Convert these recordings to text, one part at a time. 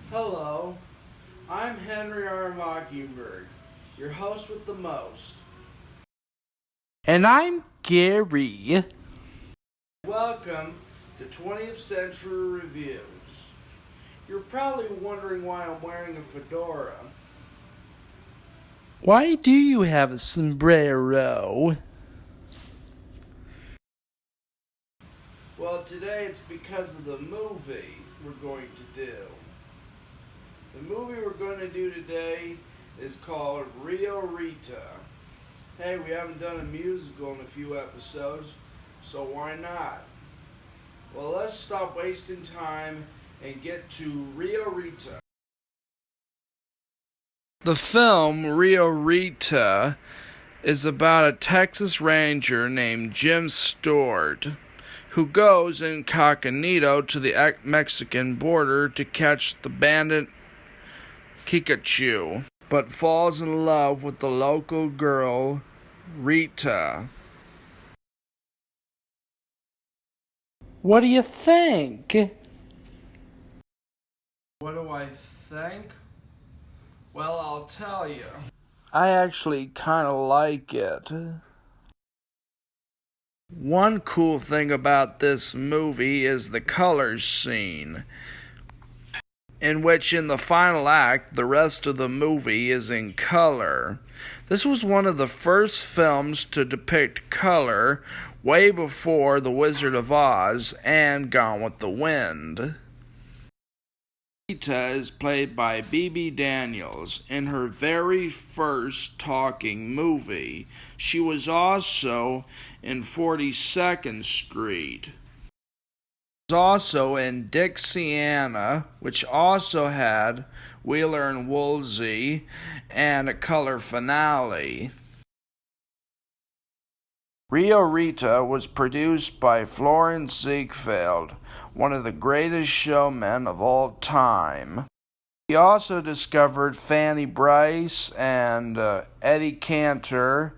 Hello, I'm Henry R. Mockingbird, your host with the most. And I'm Gary. Welcome to 20th Century Reviews. You're probably wondering why I'm wearing a fedora. Why do you have a sombrero? Well, today it's because of the movie we're going to do. The movie we're going to do today is called Rio Rita. Hey, we haven't done a musical in a few episodes, so why not? Well, let's stop wasting time and get to Rio Rita. The film Rio Rita is about a Texas Ranger named Jim Stewart who goes incognito to the Mexican border to catch the bandit Pikachu, but falls in love with the local girl, Rita. What do you think? What do I think? Well, I'll tell you. I actually kind of like it. One cool thing about this movie is the colors scene, in which in the final act the rest of the movie is in color. This was one of the first films to depict color, way before The Wizard of Oz and Gone with the Wind. Rita is played by Bebe Daniels in her very first talking movie. She was also in 42nd Street. Was also in Dixiana, which also had Wheeler and Woolsey and a color finale. Rio Rita was produced by Florence Ziegfeld, one of the greatest showmen of all time. He also discovered Fanny Brice and Eddie Cantor,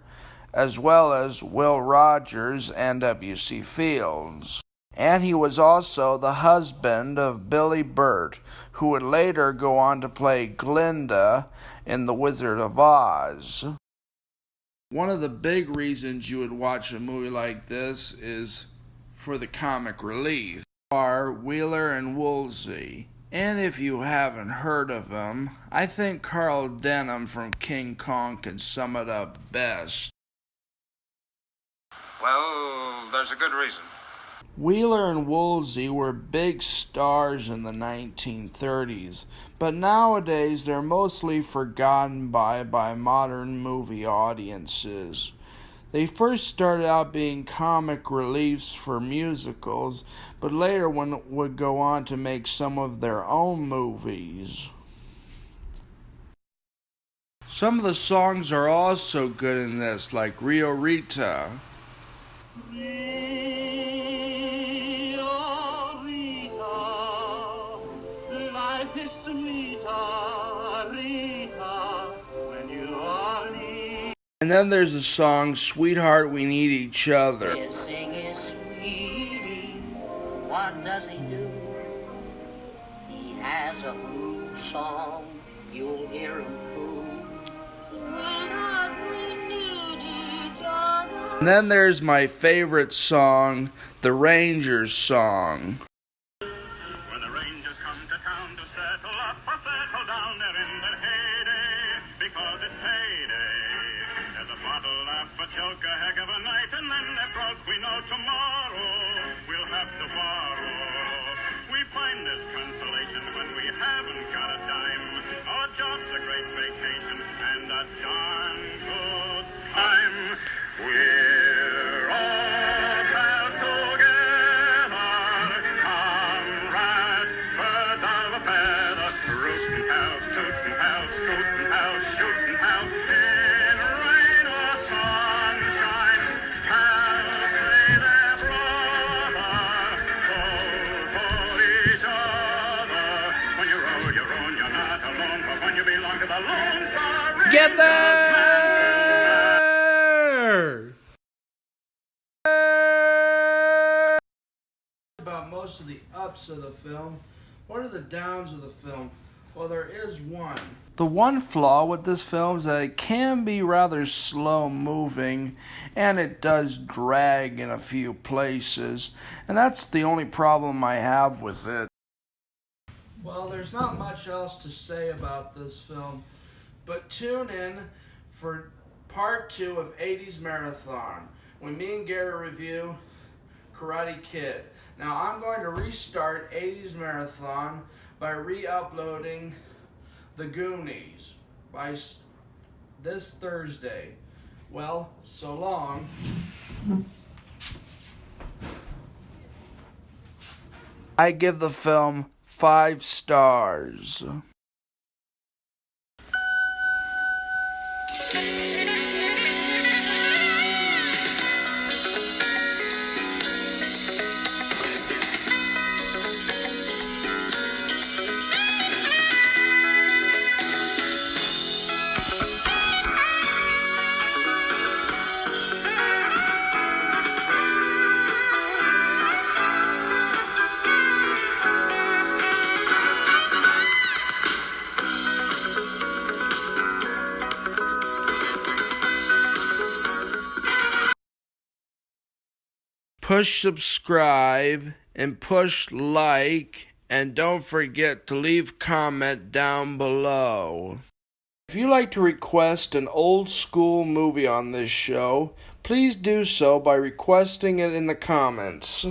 as well as Will Rogers and W.C. Fields. And he was also the husband of Billy Burt, who would later go on to play Glinda in The Wizard of Oz. One of the big reasons you would watch a movie like this is for the comic relief. Are Wheeler and Woolsey. And if you haven't heard of them, I think Carl Denham from King Kong can sum it up best. Well, there's a good reason. Wheeler and Woolsey were big stars in the 1930s, but nowadays they're mostly forgotten by modern movie audiences. They first started out being comic reliefs for musicals, but later would go on to make some of their own movies. Some of the songs are also good in this, like Rio Rita. And then there's the song, Sweetheart, We Need Each Other. Singing, sweetie, what does he do? He has a cool song, you'll hear him cool. Sweetheart, we need each other. And then there's my favorite song, the Rangers song. When the Rangers come to town to settle up or settle down, they're in their heyday, because it's payday. There's a bottle up, a choke, a heck of a night, and then they're broke. We know tomorrow we'll have to borrow. We find this consolation when we haven't got a dime. Our job's a great vacation and a darn good time. We're all most of the ups of the film. What are the downs of the film? Well, there is one. The one flaw with this film is that it can be rather slow moving, and it does drag in a few places, and that's the only problem I have with it. Well, there's not much else to say about this film, but tune in for part 2 of 80s Marathon, when me and Gary review Karate Kid. Now, I'm going to restart 80s Marathon by re-uploading The Goonies by this Thursday. Well, so long. I give the film 5 stars. Push subscribe and push like, and don't forget to leave comment down below. If you'd like to request an old school movie on this show, please do so by requesting it in the comments.